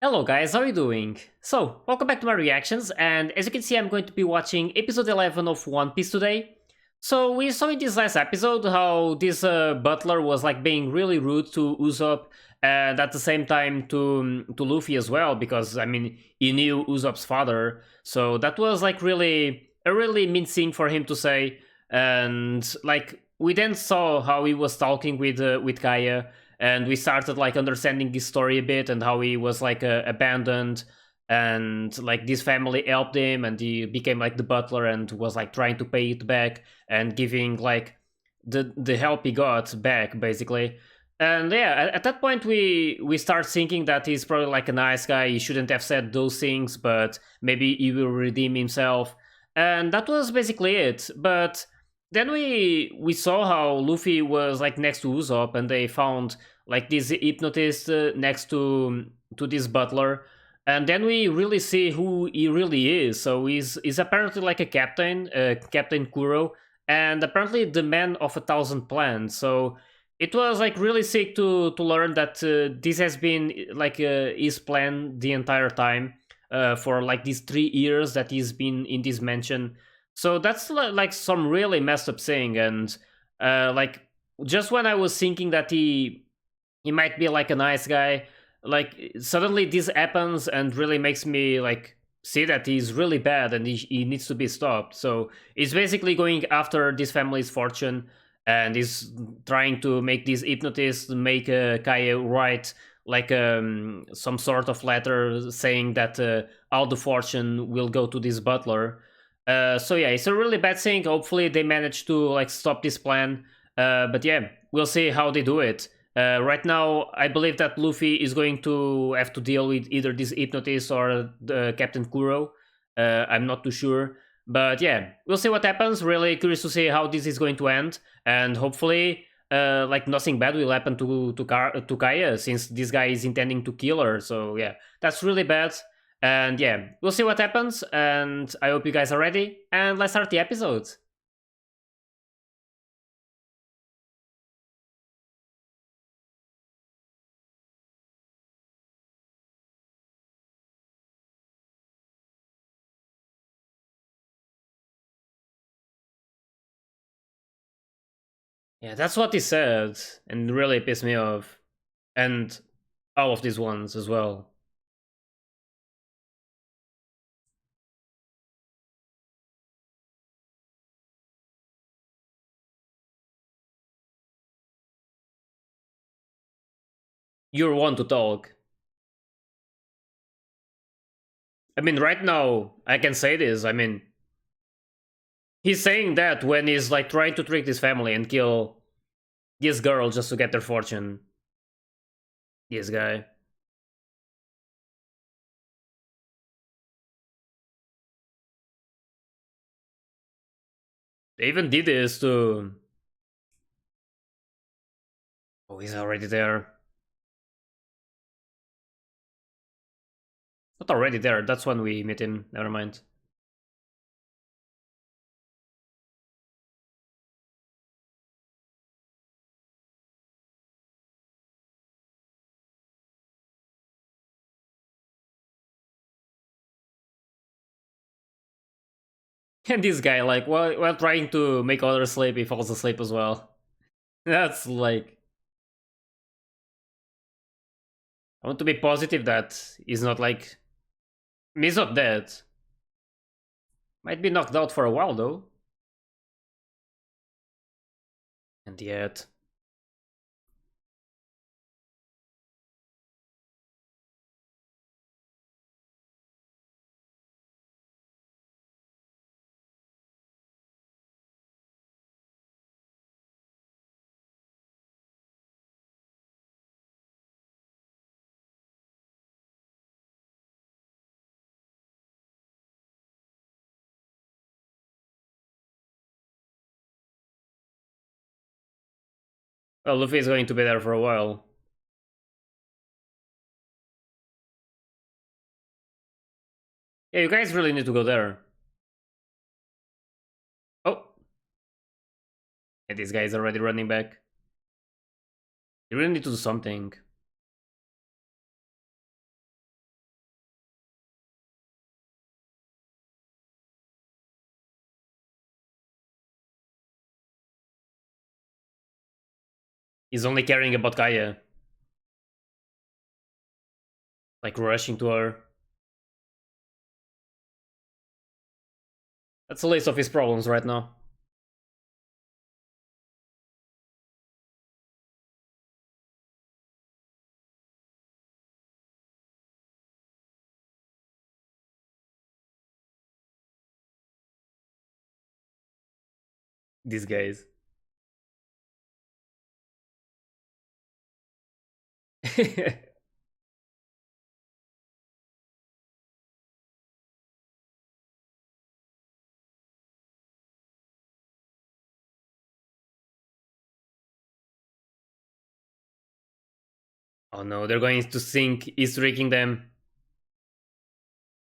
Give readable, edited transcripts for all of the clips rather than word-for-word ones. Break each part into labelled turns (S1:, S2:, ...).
S1: Hello guys, how are you doing? So, welcome back to my reactions, and as you can see I'm going to be watching episode 11 of One Piece today. So, we saw in this last episode how this butler was like being really rude to Usopp, and at the same time to Luffy as well, because I mean, he knew Usopp's father, so that was like really a really mean thing for him to say. And like we then saw how he was talking with Kaya, and we started like understanding his story a bit and how he was like abandoned, and like this family helped him and he became like the butler and was like trying to pay it back and giving like the help he got back basically. And yeah, at that point we start thinking that he's probably like a nice guy, he shouldn't have said those things, but maybe he will redeem himself. And that was basically it. But then we saw how Luffy was like next to Usopp, and they found like this hypnotist next to this butler, and then we really see who he really is. So he's apparently like a captain, Captain Kuro, and apparently the man of 1,000 plans. So it was like really sick to learn that this has been like his plan the entire time, for like these 3 years that he's been in this mansion. So that's like some really messed up thing. And like just when I was thinking that he might be like a nice guy, like suddenly this happens and really makes me like see that he's really bad and he needs to be stopped. So he's basically going after this family's fortune, and he's trying to make this hypnotist make Kaya write like some sort of letter saying that all the fortune will go to this butler. So yeah, it's a really bad thing. Hopefully they manage to like stop this plan. But yeah, we'll see how they do it. Right now, I believe that Luffy is going to have to deal with either this hypnotist or the Captain Kuro. I'm not too sure, but yeah, we'll see what happens. Really curious to see how this is going to end, and hopefully, like nothing bad will happen to Kaya, since this guy is intending to kill her. So yeah, that's really bad. And yeah, we'll see what happens. And I hope you guys are ready. And let's start the episode. Yeah, that's what he said, and really pissed me off. And all of these ones as well. You're one to talk. I mean, right now, I can say this. I mean, he's saying that when he's like trying to trick his family and kill this girl just to get their fortune. This guy. They even did this to. Oh, he's already there. Not already there, that's when we meet him. Never mind. And this guy, like, while trying to make others sleep, he falls asleep as well. That's like. I want to be positive that he's not like. He's not dead. Might be knocked out for a while though. And yet. Well, Luffy is going to be there for a while. Yeah, you guys really need to go there. Oh, and this guy is already running back. You really need to do something. He's only caring about Kaya, like rushing to her. That's the least of his problems right now. These guys. Oh no, they're going to think he's tricking them.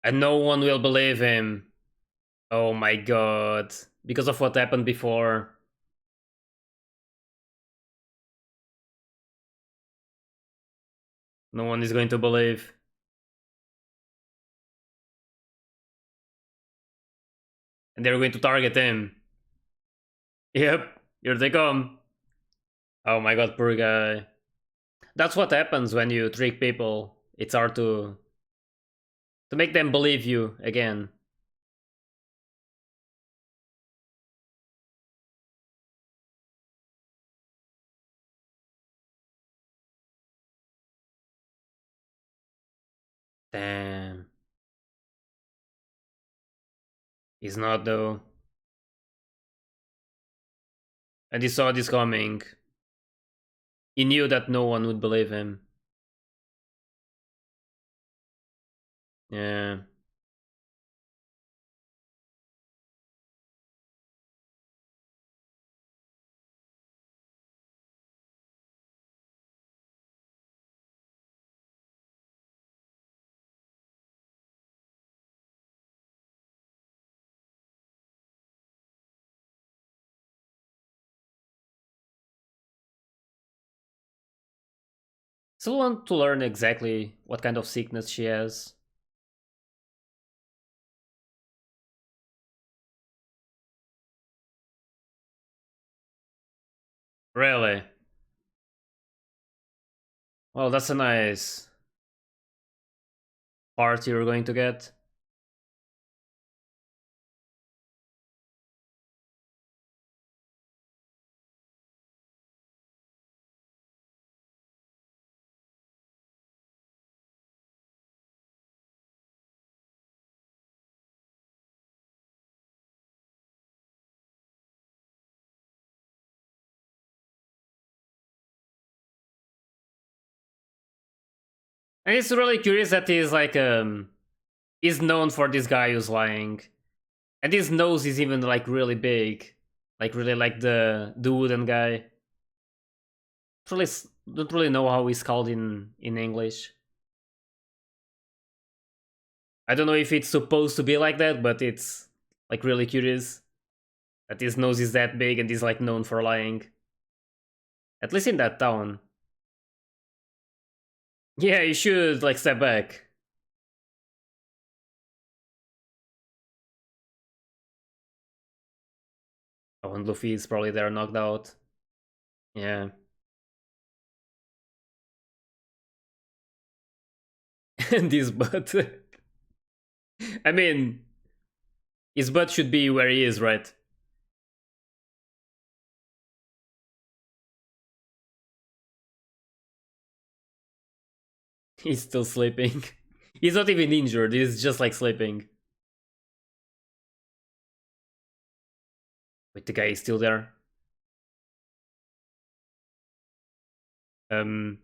S1: And no one will believe him. Oh my god. Because of what happened before. No one is going to believe. And they're going to target him. Yep, here they come. Oh my god, poor guy. That's what happens when you trick people. It's hard to make them believe you again. Damn. He's not though. And he saw this coming. He knew that no one would believe him. Yeah. Still want to learn exactly what kind of sickness she has. Really? Well, that's a nice part you're going to get. And it's really curious that he's like is known for this guy who's lying. And his nose is even like really big. Like really like the wooden guy. Really don't really know how he's called in English. I don't know if it's supposed to be like that, but it's like really curious that his nose is that big and he's like known for lying. At least in that town. Yeah, you should like step back. Oh, and Luffy is probably there knocked out. Yeah. And his butt. I mean, his butt should be where he is, right? He's still sleeping. He's not even injured, he's just like sleeping. Wait, the guy is still there. Um.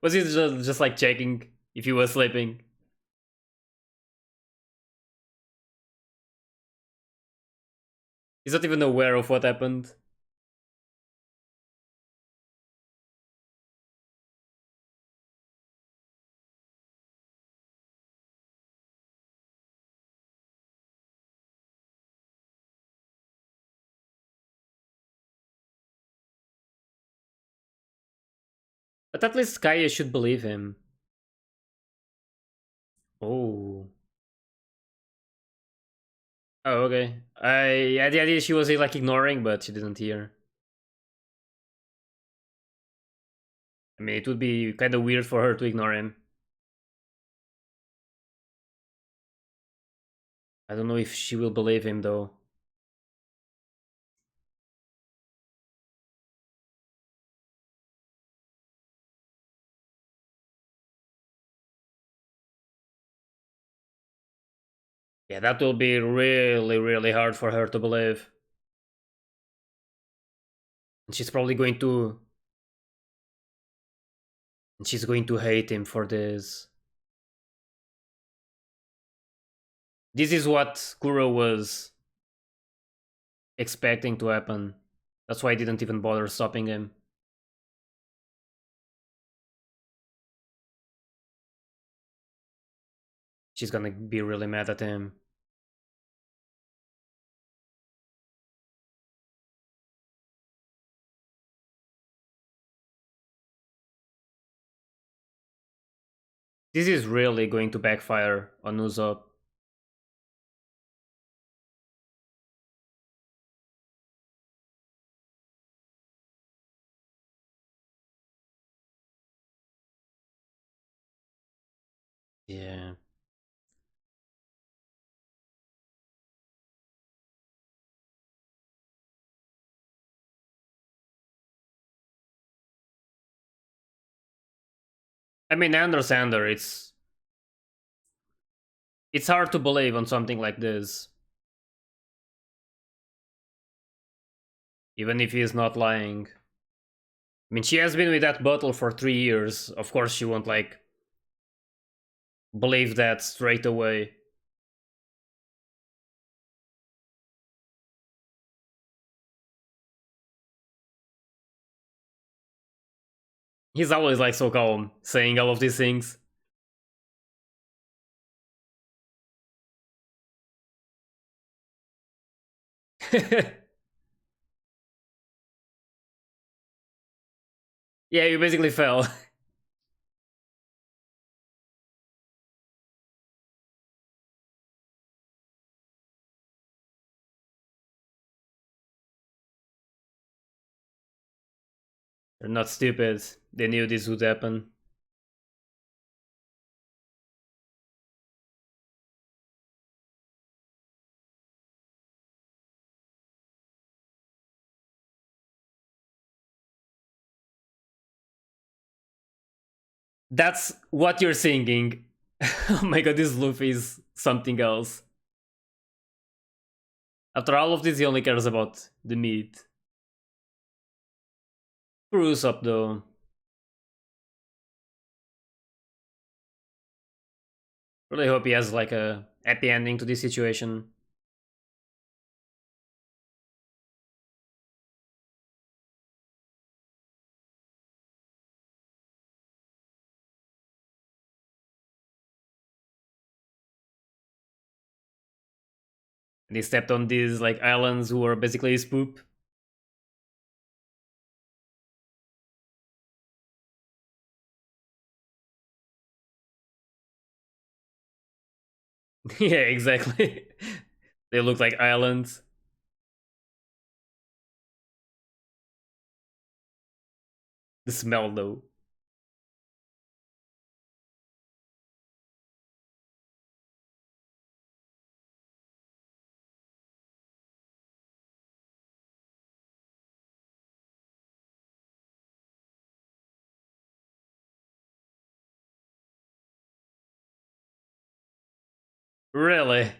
S1: Was he just like checking if he was sleeping? He's not even aware of what happened. But at least Kaya should believe him. Oh. Oh, okay. I had the idea she was like ignoring, but she didn't hear. I mean, it would be kind of weird for her to ignore him. I don't know if she will believe him though. Yeah, that will be really, really hard for her to believe. And she's going to hate him for this. This is what Kuro was expecting to happen. That's why I didn't even bother stopping him. She's gonna be really mad at him. This is really going to backfire on Usopp. Yeah. I mean, I understand her. It's hard to believe on something like this, even if he is not lying. I mean, she has been with that bottle for 3 years. Of course, she won't like believe that straight away. He's always like so calm, saying all of these things. Yeah, you basically fell. They're not stupid. They knew this would happen. That's what you're singing. Oh my god, this Luffy is something else. After all of this, he only cares about the meat. Poor Usopp, though. Really hope he has like a happy ending to this situation. And he stepped on these like islands who were basically his poop. Yeah, exactly. They look like islands. The smell, though. Really?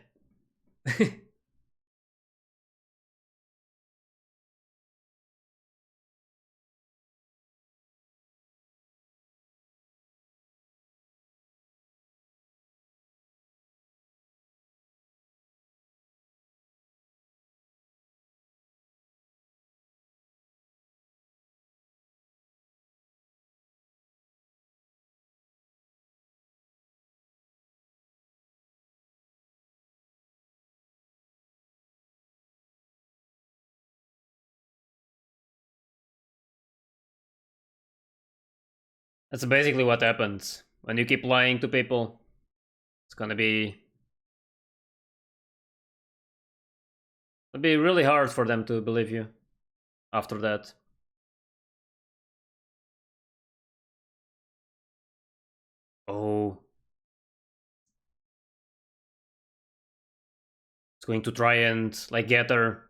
S1: That's basically what happens when you keep lying to people. It's gonna be It'd be really hard for them to believe you after that. Oh, it's going to try and like get her.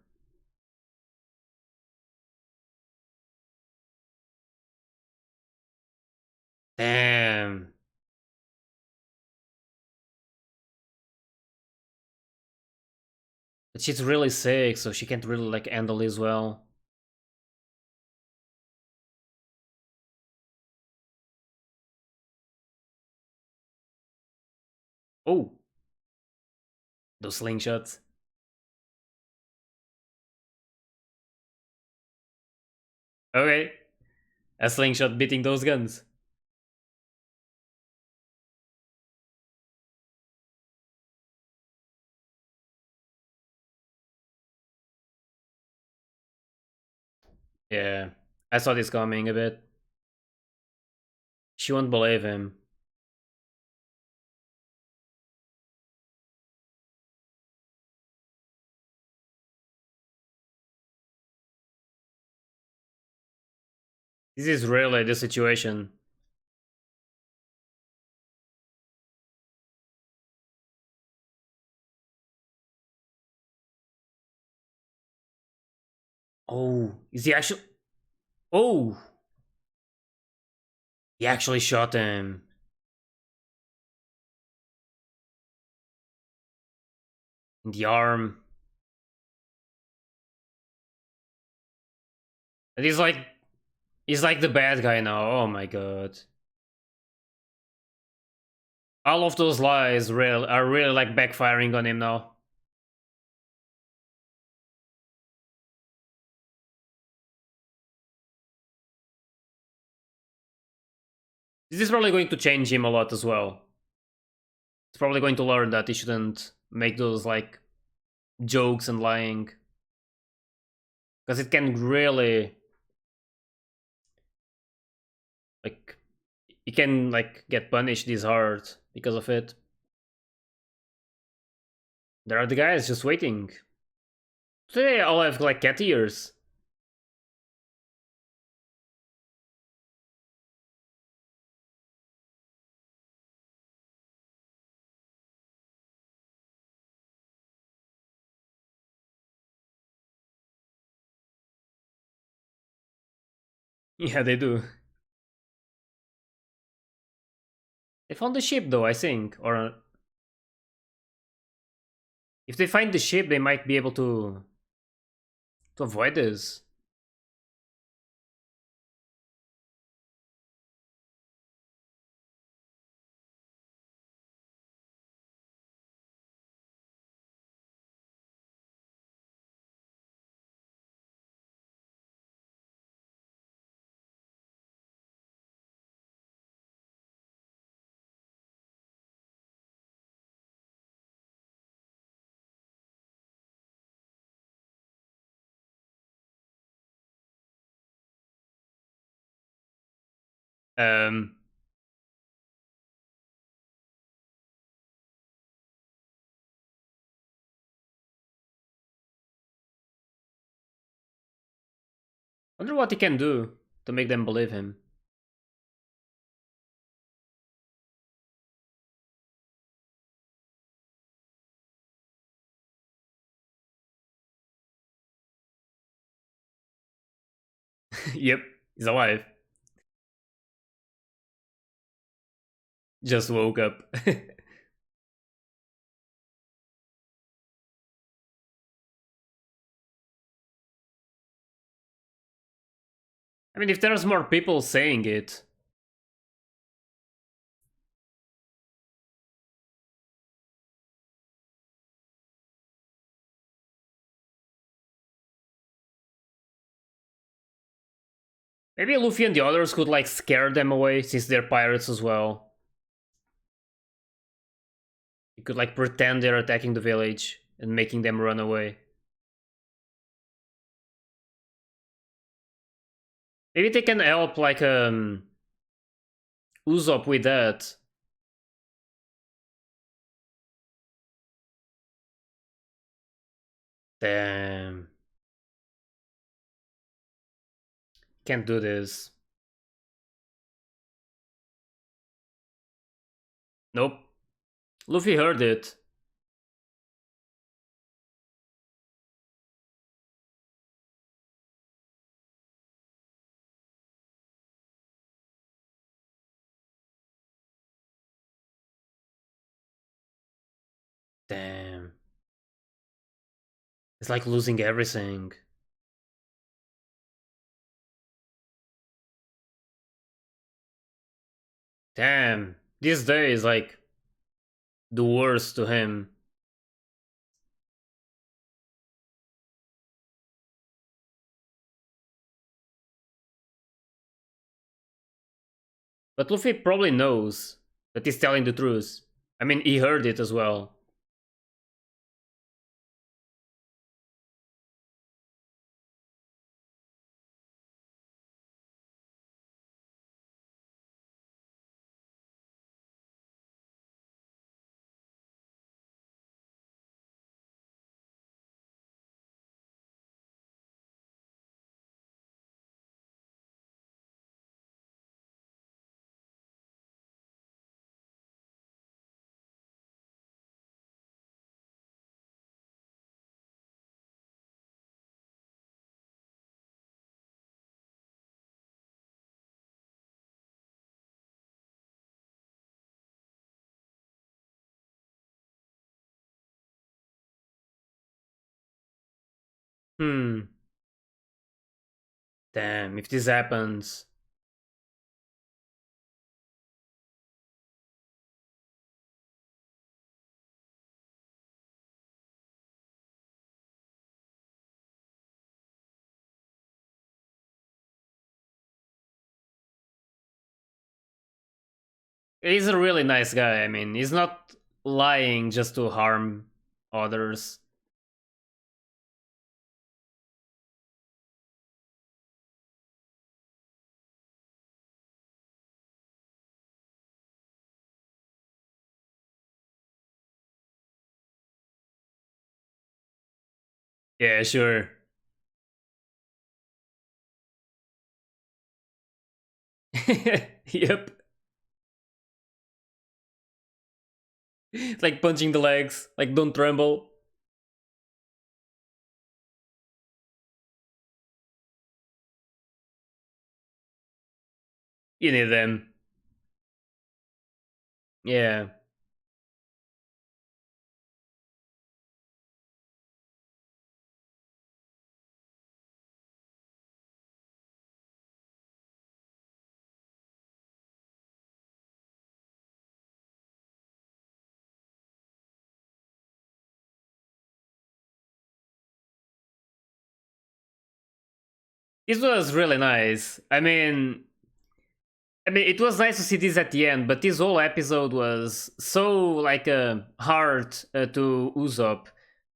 S1: Damn. But she's really sick, so she can't really like handle this well. Oh, those slingshots. Okay, a slingshot beating those guns. Yeah, I saw this coming a bit. She won't believe him. This is really the situation. Oh, is he actually? Oh, he actually shot him in the arm. And he's like the bad guy now. Oh my god. All of those lies are really like backfiring on him now. This is probably going to change him a lot as well. He's probably going to learn that he shouldn't make those like jokes and lying. Because it can really like he can like get punished this hard because of it. There are the guys just waiting. They all have like cat ears. Yeah, they do. They found the ship though, I think. Or if they find the ship, they might be able to avoid this. Um, wonder what he can do to make them believe him. Yep, he's alive. Just woke up. I mean, if there's more people saying it, maybe Luffy and the others could like scare them away since they're pirates as well. You could like pretend they're attacking the village and making them run away. Maybe they can help like Usopp with that. Damn. Can't do this. Nope. Luffy heard it. Damn. It's like losing everything. Damn. This day is like the worst to him. But Luffy probably knows that he's telling the truth. I mean, he heard it as well. Hmm. Damn, if this happens. He's a really nice guy. I mean, he's not lying just to harm others. Yeah, sure. Yep. Like punching the legs. Like, don't tremble. You need them. Yeah. This was really nice. I mean, it was nice to see this at the end, but this whole episode was so like hard to Usopp,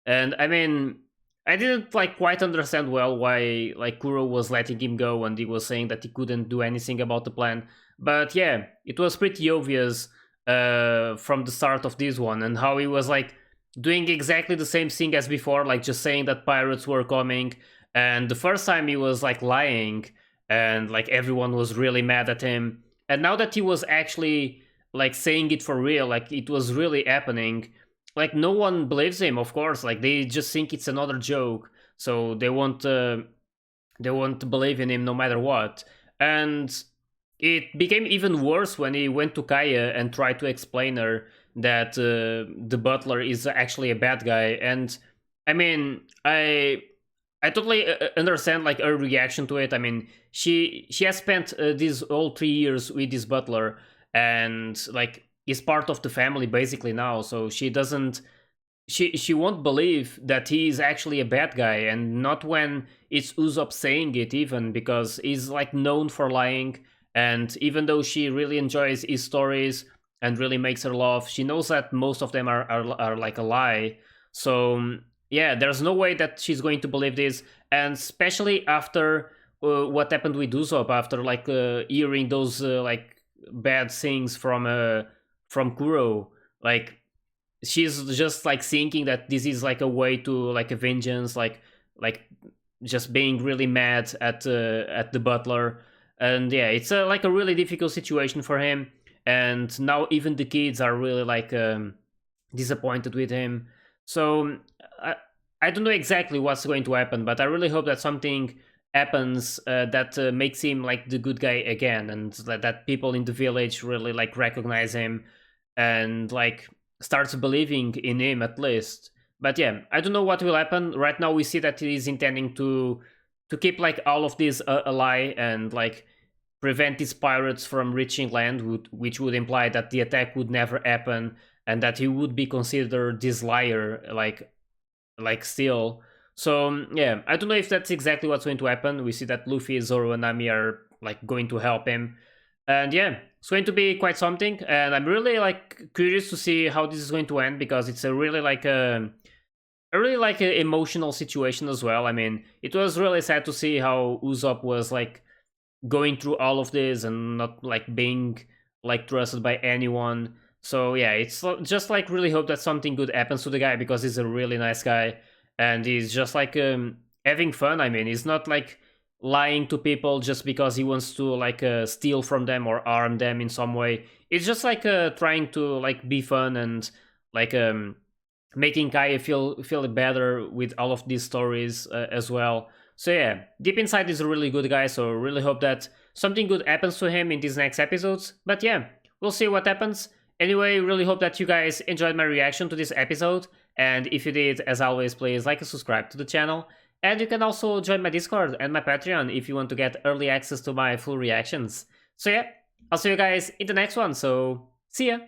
S1: and I mean, I didn't like quite understand well why like Kuro was letting him go, and he was saying that he couldn't do anything about the plan. But yeah, it was pretty obvious from the start of this one, and how he was like doing exactly the same thing as before, like just saying that pirates were coming, and the first time he was like lying and like everyone was really mad at him. And now that he was actually like saying it for real, like it was really happening, like no one believes him. Of course, like they just think it's another joke, so they won't believe in him no matter what. And it became even worse when he went to Kaya and tried to explain her that the butler is actually a bad guy. And I mean, I totally understand like her reaction to it. I mean, she has spent these all 3 years with this butler, and like is part of the family basically now. So she won't believe that he is actually a bad guy, and not when it's Usopp saying it, even because he's like known for lying. And even though she really enjoys his stories and really makes her laugh, she knows that most of them are like a lie. So yeah, there's no way that she's going to believe this, and especially after what happened with Usopp, after like hearing those like bad things from Kuro. Like she's just like thinking that this is like a way to like a vengeance, like just being really mad at the butler. And yeah, it's like a really difficult situation for him, and now even the kids are really like disappointed with him. So I, I don't know exactly what's going to happen, but I really hope that something happens that makes him like the good guy again, and that people in the village really like recognize him and like starts believing in him at least. But yeah, I don't know what will happen. Right now we see that he is intending to keep like all of this a lie, and like prevent these pirates from reaching land, which would imply that the attack would never happen, and that he would be considered this liar, like still. So yeah, I don't know if that's exactly what's going to happen. We see that Luffy, Zoro, and Nami are like going to help him, and yeah, it's going to be quite something. And I'm really like curious to see how this is going to end, because it's a really like a emotional situation as well. I mean, it was really sad to see how Usopp was like going through all of this and not like being like trusted by anyone. So yeah, it's just like really hope that something good happens to the guy, because he's a really nice guy, and he's just like having fun. I mean, he's not like lying to people just because he wants to like steal from them or harm them in some way. It's just like trying to like be fun, and like making Kaya feel better with all of these stories as well. So yeah, deep inside he's a really good guy. So really hope that something good happens to him in these next episodes. But yeah, we'll see what happens. Anyway, really hope that you guys enjoyed my reaction to this episode. And if you did, as always, please like and subscribe to the channel. And you can also join my Discord and my Patreon if you want to get early access to my full reactions. So yeah, I'll see you guys in the next one. So see ya!